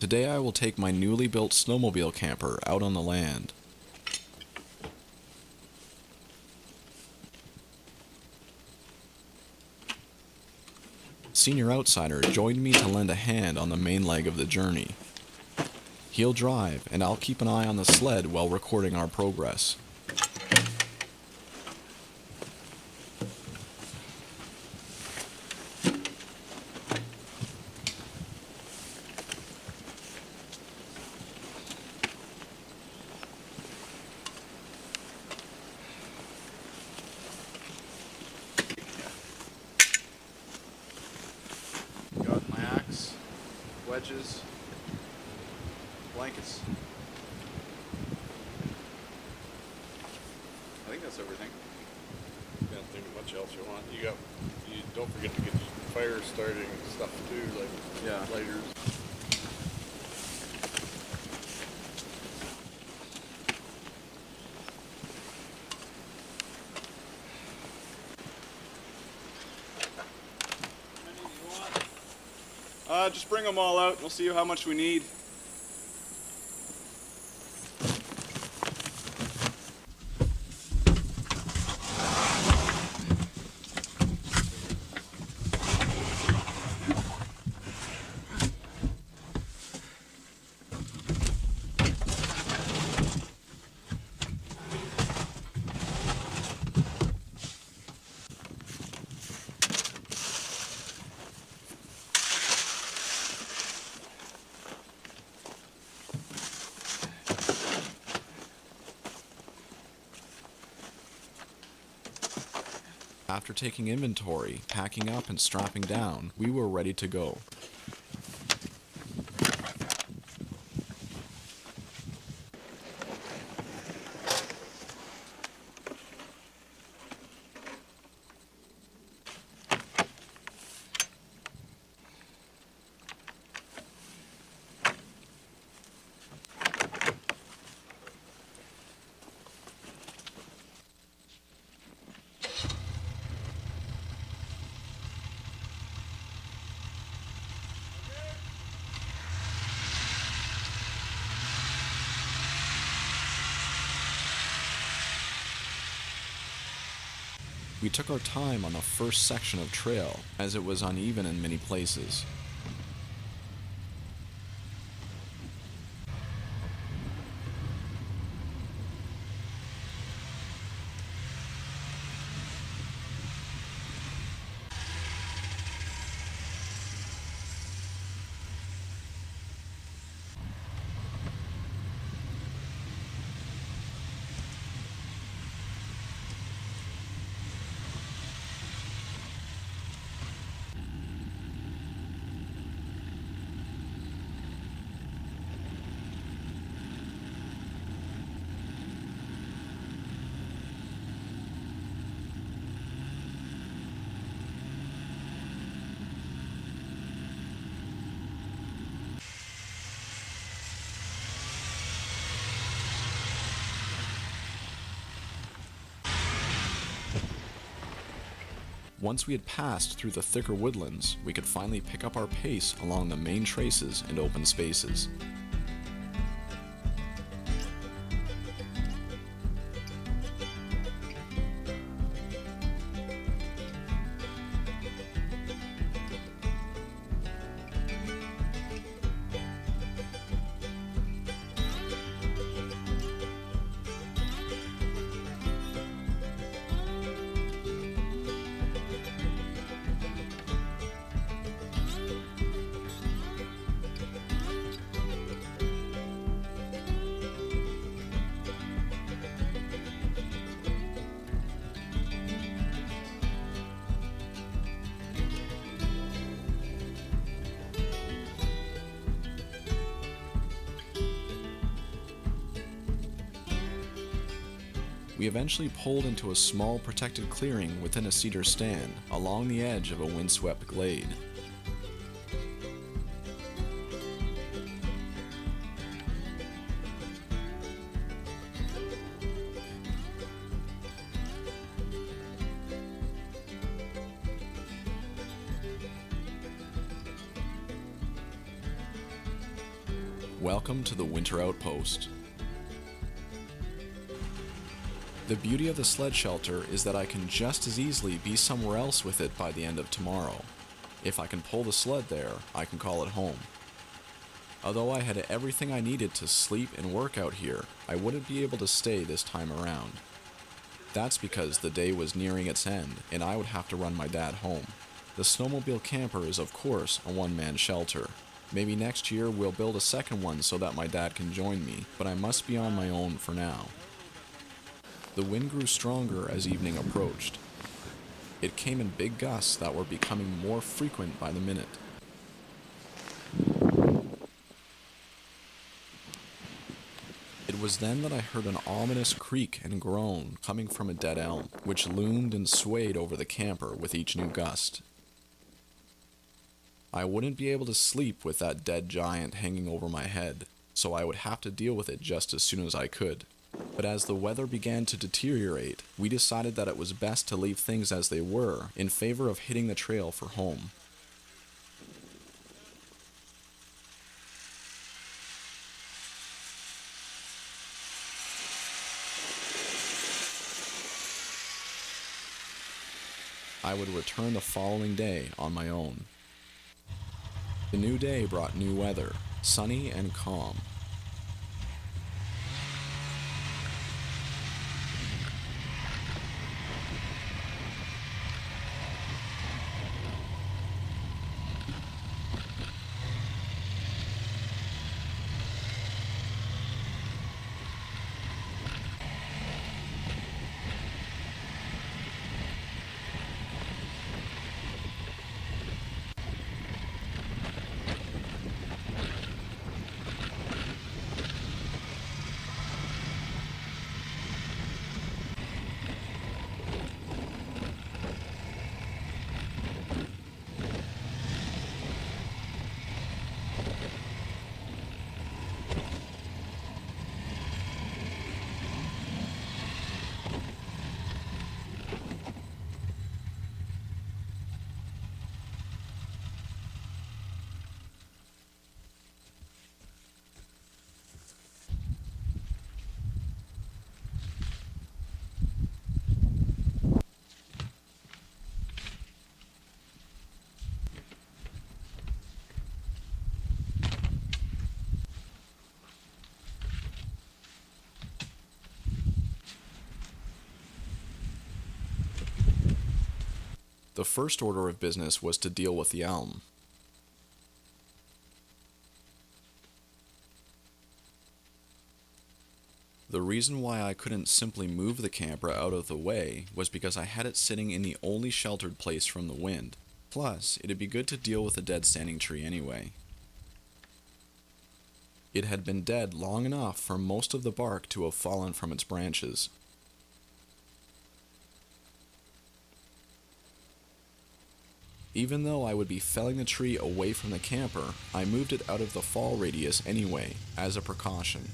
Today I will take my newly built snowmobile camper out on the land. Senior Outsider joined me to lend a hand on the main leg of the journey. He'll drive, and I'll keep an eye on the sled while recording our progress. Got my axe, wedges, blankets. I think that's everything. Can't think of much else you want. You don't forget to get fire starting stuff too, like lighters. Just bring them all out and we'll see how much we need. After taking inventory, packing up, and strapping down, we were ready to go. We took our time on the first section of trail, as it was uneven in many places. Once we had passed through the thicker woodlands, we could finally pick up our pace along the main traces and open spaces. We eventually pulled into a small protected clearing within a cedar stand, along the edge of a windswept glade. Welcome to the Winter Outpost. The beauty of the sled shelter is that I can just as easily be somewhere else with it by the end of tomorrow. If I can pull the sled there, I can call it home. Although I had everything I needed to sleep and work out here, I wouldn't be able to stay this time around. That's because the day was nearing its end, and I would have to run my dad home. The snowmobile camper is of course a one-man shelter. Maybe next year we'll build a second one so that my dad can join me, but I must be on my own for now. The wind grew stronger as evening approached. It came in big gusts that were becoming more frequent by the minute. It was then that I heard an ominous creak and groan coming from a dead elm, which loomed and swayed over the camper with each new gust. I wouldn't be able to sleep with that dead giant hanging over my head, so I would have to deal with it just as soon as I could. But as the weather began to deteriorate, we decided that it was best to leave things as they were in favor of hitting the trail for home. I would return the following day on my own. The new day brought new weather, sunny and calm. The first order of business was to deal with the elm. The reason why I couldn't simply move the camper out of the way was because I had it sitting in the only sheltered place from the wind. Plus, it'd be good to deal with a dead standing tree anyway. It had been dead long enough for most of the bark to have fallen from its branches. Even though I would be felling the tree away from the camper, I moved it out of the fall radius anyway, as a precaution.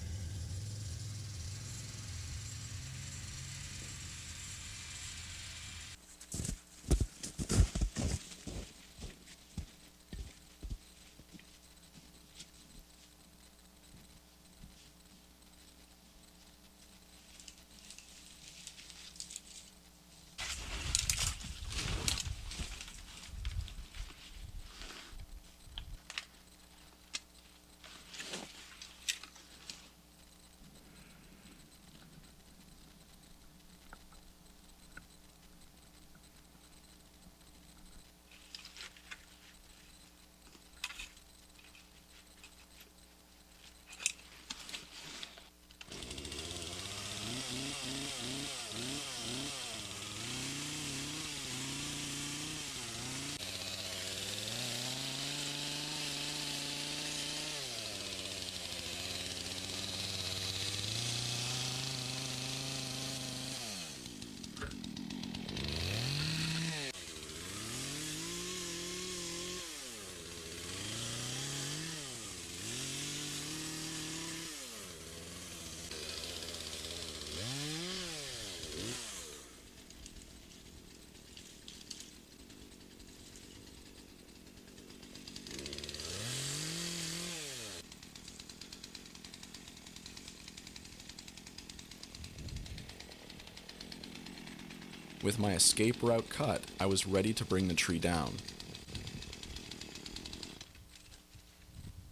With my escape route cut, I was ready to bring the tree down.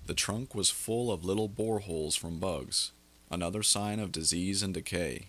The trunk was full of little boreholes from bugs, another sign of disease and decay.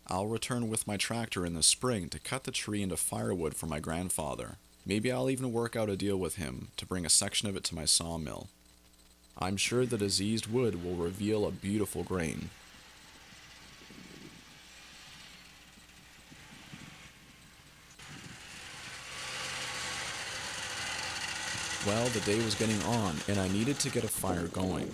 I'll return with my tractor in the spring to cut the tree into firewood for my grandfather. Maybe I'll even work out a deal with him to bring a section of it to my sawmill. I'm sure the diseased wood will reveal a beautiful grain. Well, the day was getting on, and I needed to get a fire going.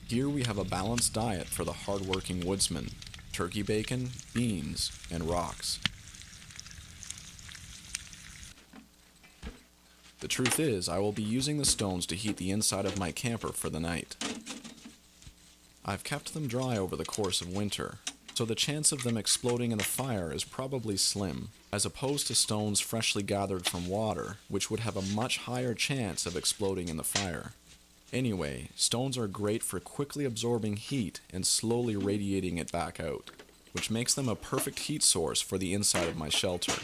Here we have a balanced diet for the hard-working woodsman: turkey bacon, beans, and rocks. The truth is, I will be using the stones to heat the inside of my camper for the night. I've kept them dry over the course of winter, so the chance of them exploding in the fire is probably slim, as opposed to stones freshly gathered from water, which would have a much higher chance of exploding in the fire. Anyway, stones are great for quickly absorbing heat and slowly radiating it back out, which makes them a perfect heat source for the inside of my shelter.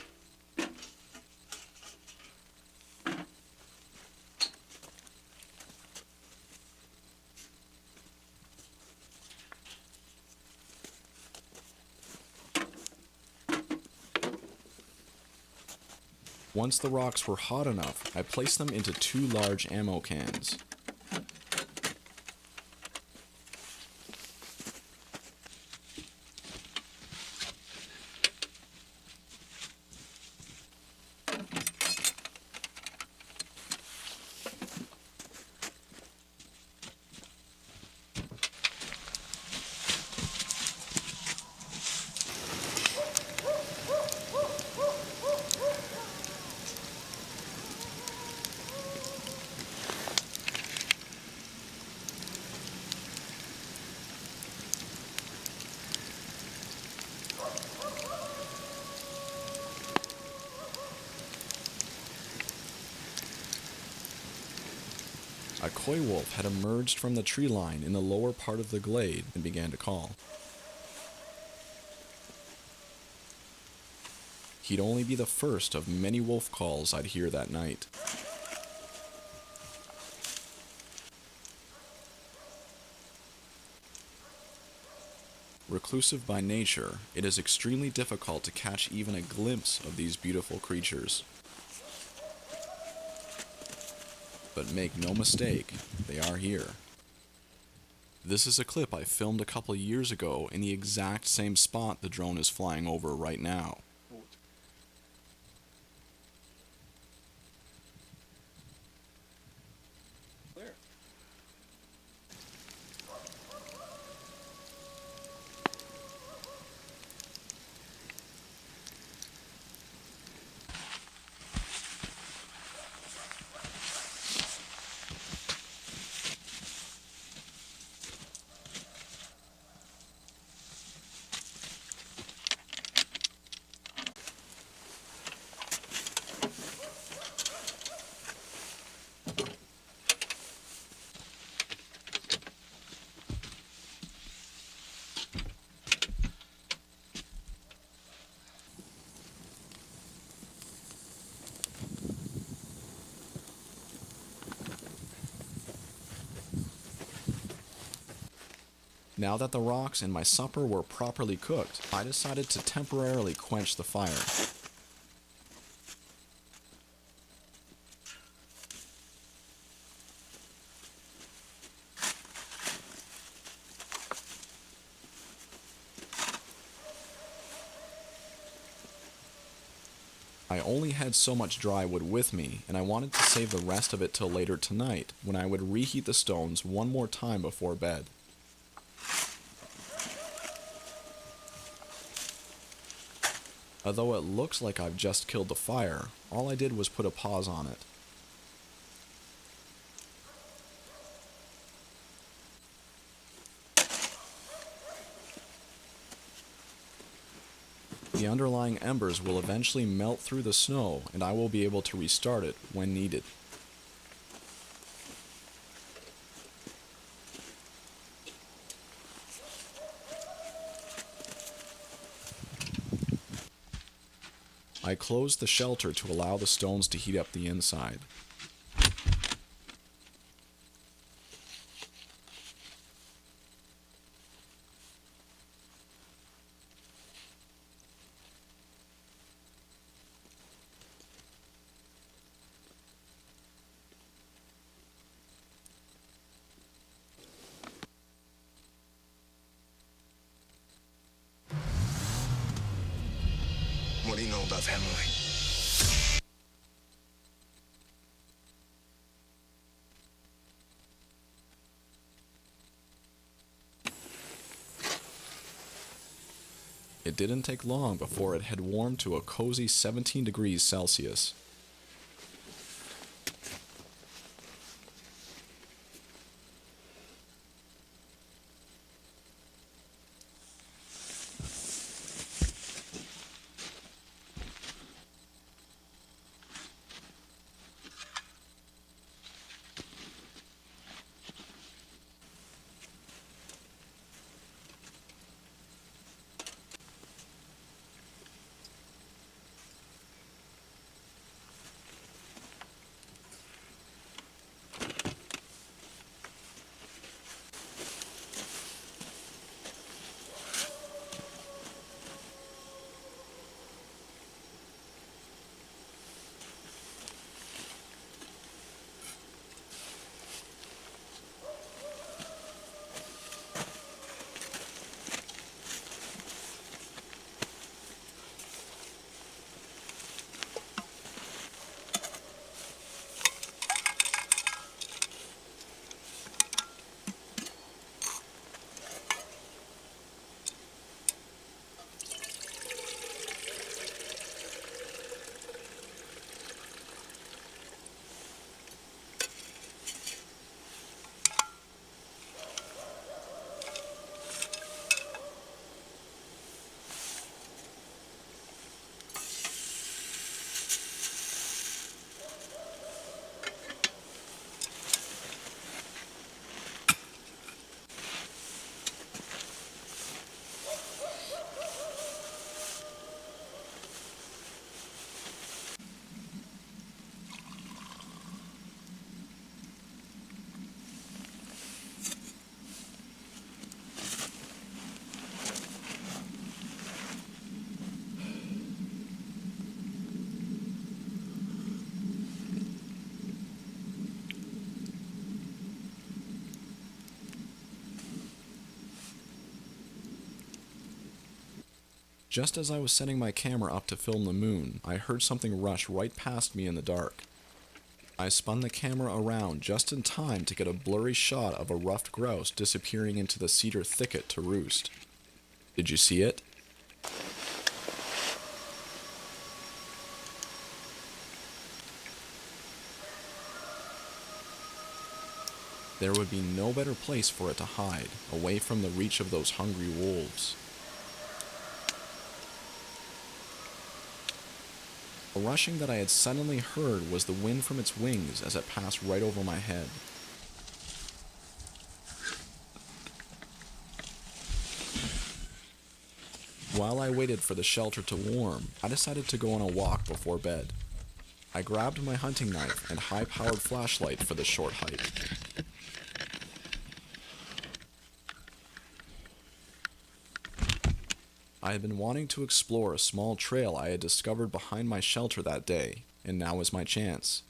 Once the rocks were hot enough, I placed them into 2 large ammo cans. A coy wolf had emerged from the tree line in the lower part of the glade and began to call. He'd only be the first of many wolf calls I'd hear that night. Reclusive by nature, it is extremely difficult to catch even a glimpse of these beautiful creatures. But make no mistake, they are here. This is a clip I filmed a couple years ago in the exact same spot the drone is flying over right now. Clear. Now that the rocks and my supper were properly cooked, I decided to temporarily quench the fire. I only had so much dry wood with me, and I wanted to save the rest of it till later tonight, when I would reheat the stones one more time before bed. Although it looks like I've just killed the fire, all I did was put a pause on it. The underlying embers will eventually melt through the snow, and I will be able to restart it when needed. I closed the shelter to allow the stones to heat up the inside. What do you know about family? It didn't take long before it had warmed to a cozy 17 degrees Celsius. Just as I was setting my camera up to film the moon, I heard something rush right past me in the dark. I spun the camera around just in time to get a blurry shot of a ruffed grouse disappearing into the cedar thicket to roost. Did you see it? There would be no better place for it to hide, away from the reach of those hungry wolves. The rushing that I had suddenly heard was the wind from its wings as it passed right over my head. While I waited for the shelter to warm, I decided to go on a walk before bed. I grabbed my hunting knife and high-powered flashlight for the short hike. I had been wanting to explore a small trail I had discovered behind my shelter that day, and now was my chance.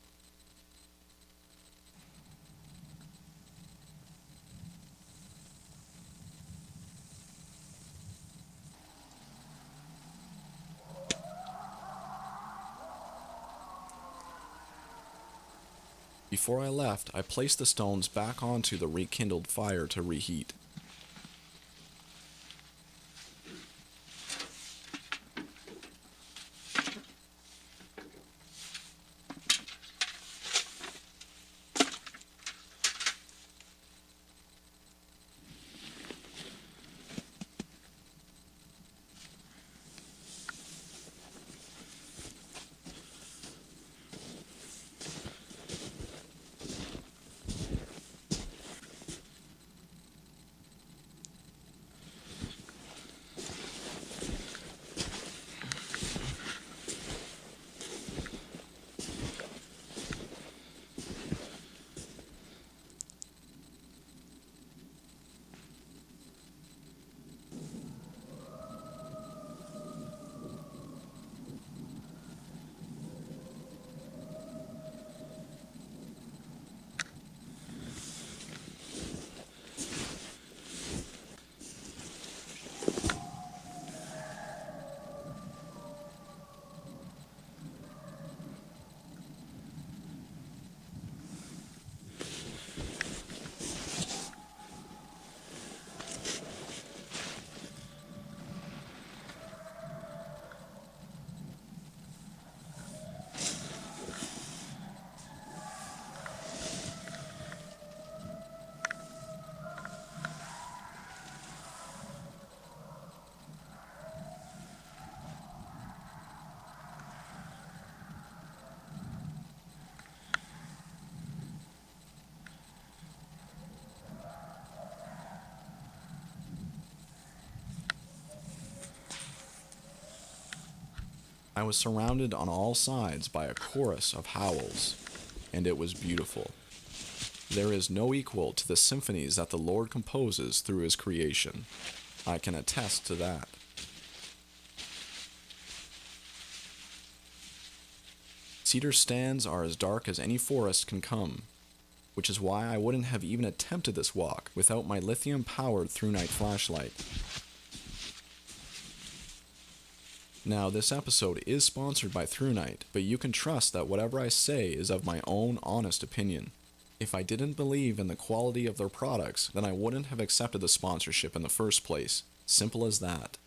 Before I left, I placed the stones back onto the rekindled fire to reheat. I was surrounded on all sides by a chorus of howls, and it was beautiful. There is no equal to the symphonies that the Lord composes through his creation. I can attest to that. Cedar stands are as dark as any forest can come, which is why I wouldn't have even attempted this walk without my lithium-powered through-night flashlight. Now, this episode is sponsored by ThruNight, but you can trust that whatever I say is of my own honest opinion. If I didn't believe in the quality of their products, then I wouldn't have accepted the sponsorship in the first place. Simple as that.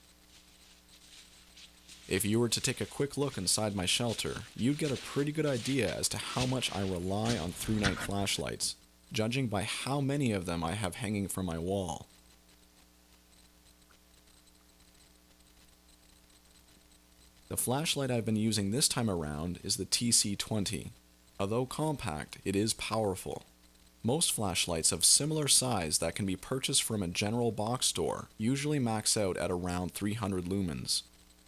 If you were to take a quick look inside my shelter, you'd get a pretty good idea as to how much I rely on ThruNight flashlights, judging by how many of them I have hanging from my wall. The flashlight I've been using this time around is the TC20. Although compact, it is powerful. Most flashlights of similar size that can be purchased from a general box store usually max out at around 300 lumens.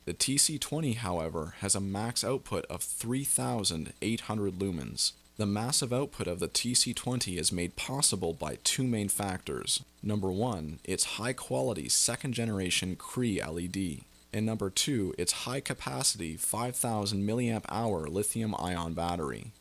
The TC20, however, has a max output of 3,800 lumens. The massive output of the TC20 is made possible by two main factors. Number one, its high-quality second-generation Cree LED. And number two, its high-capacity 5,000 mAh lithium-ion battery.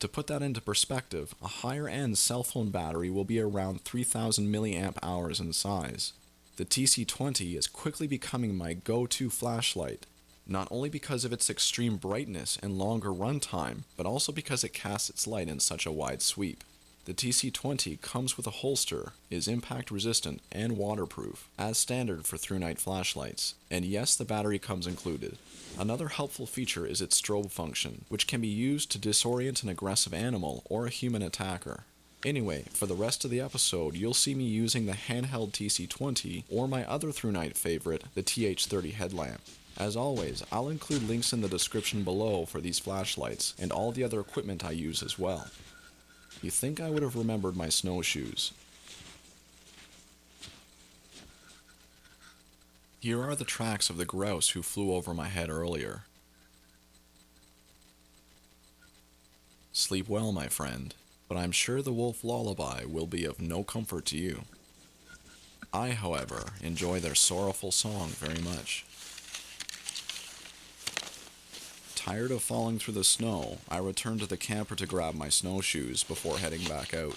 To put that into perspective, a higher-end cell phone battery will be around 3,000 mAh in size. The TC20 is quickly becoming my go-to flashlight, not only because of its extreme brightness and longer runtime, but also because it casts its light in such a wide sweep. The TC20 comes with a holster, is impact resistant and waterproof, as standard for through-night flashlights, and yes, the battery comes included. Another helpful feature is its strobe function, which can be used to disorient an aggressive animal or a human attacker. Anyway, for the rest of the episode, you'll see me using the handheld TC20 or my other through-night favorite, the TH30 headlamp. As always, I'll include links in the description below for these flashlights and all the other equipment I use as well. You'd think I would have remembered my snowshoes. Here are the tracks of the grouse who flew over my head earlier. Sleep well, my friend, but I'm sure the wolf lullaby will be of no comfort to you. I, however, enjoy their sorrowful song very much. Tired of falling through the snow, I return to the camper to grab my snowshoes before heading back out.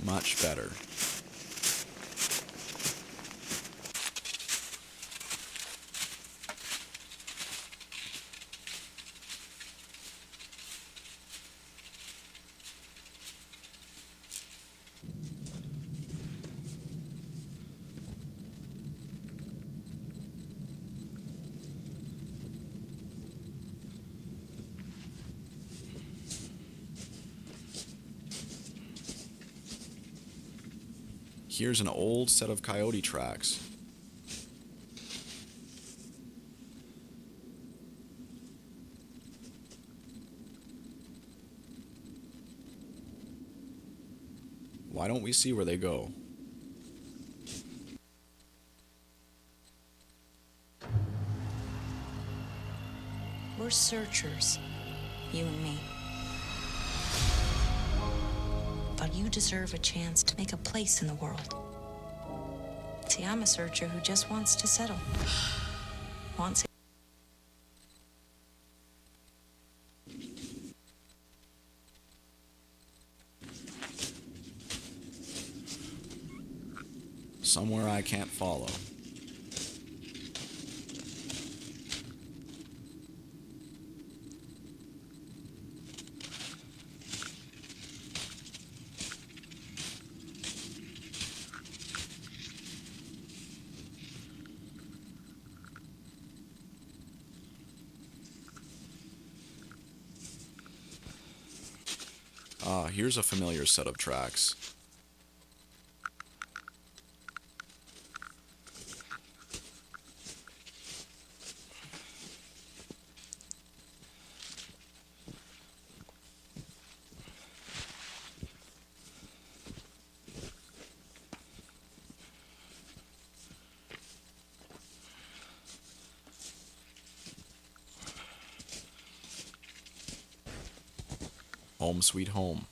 Much better. Here's an old set of coyote tracks. Why don't we see where they go? We're searchers, you and me. But you deserve a chance to make a place in the world. See, I'm a searcher who just wants to settle. Wants it. Somewhere I can't follow. Here's a familiar set of tracks. Home sweet home.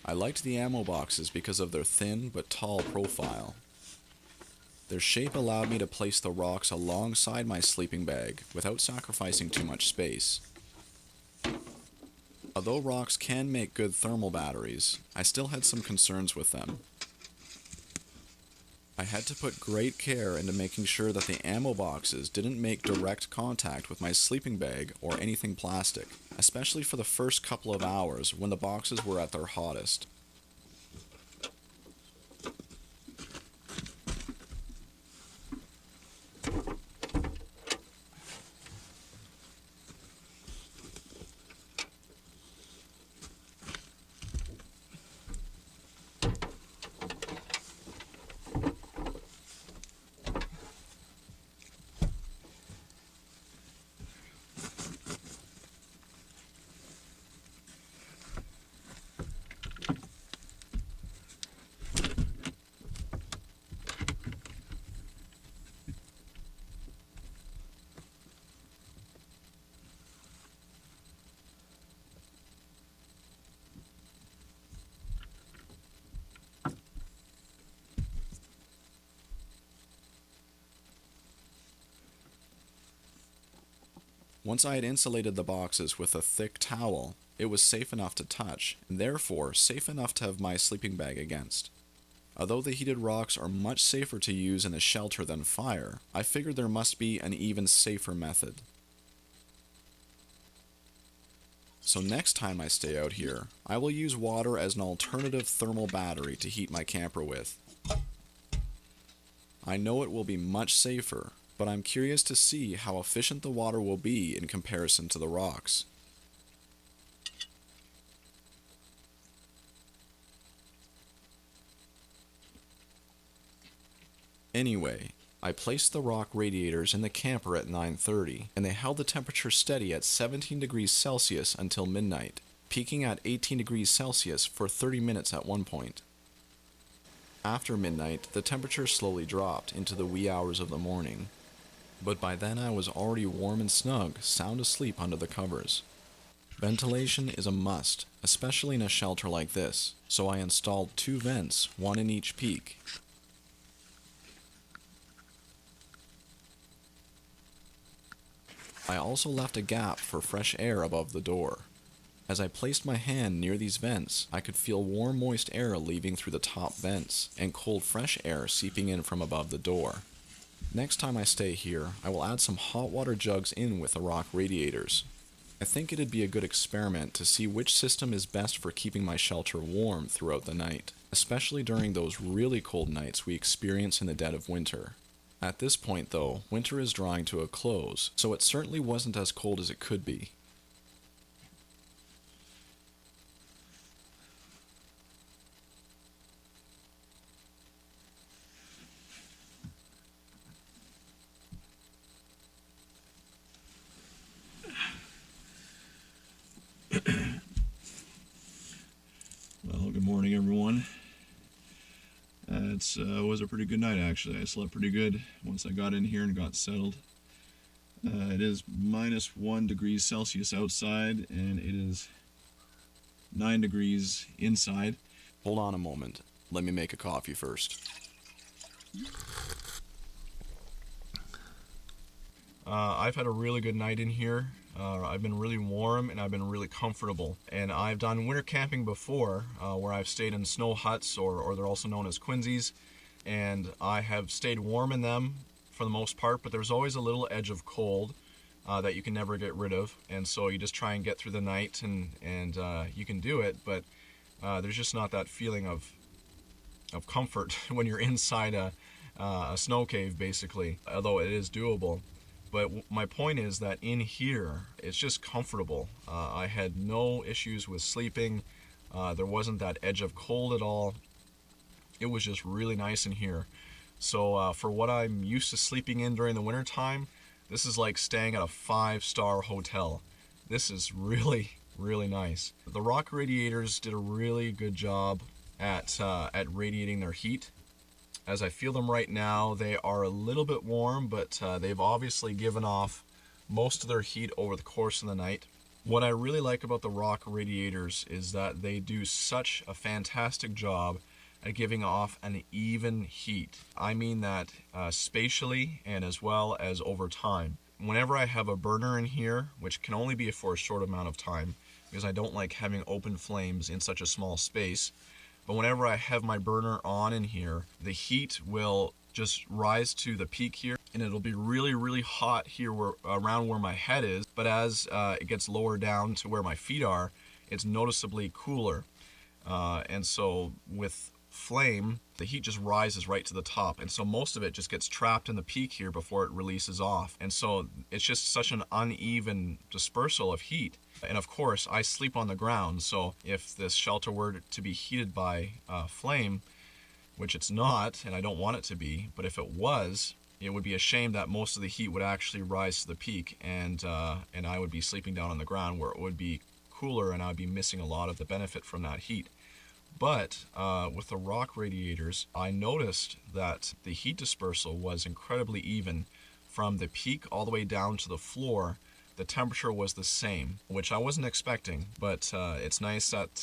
I liked the ammo boxes because of their thin but tall profile. Their shape allowed me to place the rocks alongside my sleeping bag without sacrificing too much space. Although rocks can make good thermal batteries, I still had some concerns with them. I had to put great care into making sure that the ammo boxes didn't make direct contact with my sleeping bag or anything plastic, especially for the first couple of hours when the boxes were at their hottest. Once I had insulated the boxes with a thick towel, it was safe enough to touch, and therefore safe enough to have my sleeping bag against. Although the heated rocks are much safer to use in a shelter than fire, I figured there must be an even safer method. So next time I stay out here, I will use water as an alternative thermal battery to heat my camper with. I know it will be much safer, but I'm curious to see how efficient the water will be in comparison to the rocks. Anyway, I placed the rock radiators in the camper at 9:30, and they held the temperature steady at 17 degrees Celsius until midnight, peaking at 18 degrees Celsius for 30 minutes at one point. After midnight, the temperature slowly dropped into the wee hours of the morning, but by then I was already warm and snug, sound asleep under the covers. Ventilation is a must, especially in a shelter like this, so I installed 2 vents, one in each peak. I also left a gap for fresh air above the door. As I placed my hand near these vents, I could feel warm moist air leaving through the top vents, and cold fresh air seeping in from above the door. Next time I stay here, I will add some hot water jugs in with the rock radiators. I think it'd be a good experiment to see which system is best for keeping my shelter warm throughout the night, especially during those really cold nights we experience in the dead of winter. At this point though, winter is drawing to a close, so it certainly wasn't as cold as it could be. Well, good morning, everyone. It was a pretty good night, actually. I slept pretty good once I got in here and got settled. It is -1 degrees Celsius outside, and it is 9 degrees inside. Hold on a moment. Let me make a coffee first. I've had a really good night in here. I've been really warm and I've been really comfortable. And I've done winter camping before, where I've stayed in snow huts, or they're also known as quinsies. And I have stayed warm in them for the most part, but there's always a little edge of cold that you can never get rid of. And so you just try and get through the night, and you can do it, but there's just not that feeling of comfort when you're inside a snow cave, basically, although it is doable. But my point is that in here, it's just comfortable. I had no issues with sleeping. There wasn't that edge of cold at all. It was just really nice in here. So for what I'm used to sleeping in during the winter time, this is like staying at a 5-star hotel. This is really, really nice. The rock radiators did a really good job at radiating their heat. As I feel them right now, they are a little bit warm, but they've obviously given off most of their heat over the course of the night. What I really like about the rock radiators is that they do such a fantastic job at giving off an even heat. I mean that spatially and as well as over time. Whenever I have a burner in here, which can only be for a short amount of time, because I don't like having open flames in such a small space, but whenever I have my burner on in here, the heat will just rise to the peak here, and it'll be really, really hot here around where my head is, but as it gets lower down to where my feet are, it's noticeably cooler. And so with flame, the heat just rises right to the top, and so most of it just gets trapped in the peak here before it releases off, and so it's just such an uneven dispersal of heat. And of course, I sleep on the ground, so if this shelter were to be heated by flame, which it's not, and I don't want it to be, but if it was, it would be a shame that most of the heat would actually rise to the peak, and I would be sleeping down on the ground where it would be cooler, and I'd be missing a lot of the benefit from that heat. But with the rock radiators, I noticed that the heat dispersal was incredibly even from the peak all the way down to the floor. The temperature was the same, which I wasn't expecting, but it's nice that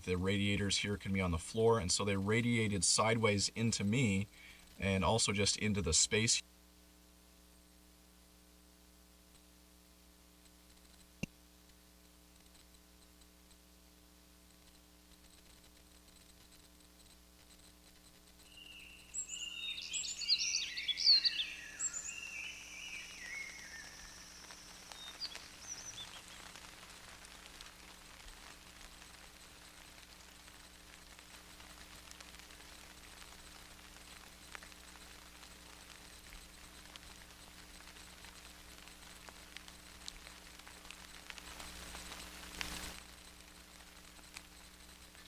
the radiators here can be on the floor, and so they radiated sideways into me and also just into the space.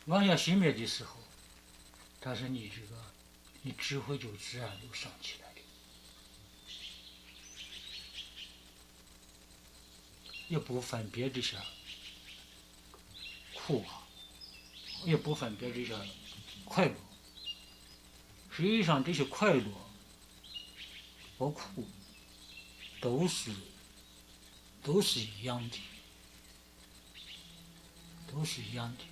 往下熄灭的时候，但是你智慧就自然就升起来了，也不分别这些苦啊，也不分别这些快乐。实际上，这些快乐和苦都是一样的，都是一样的。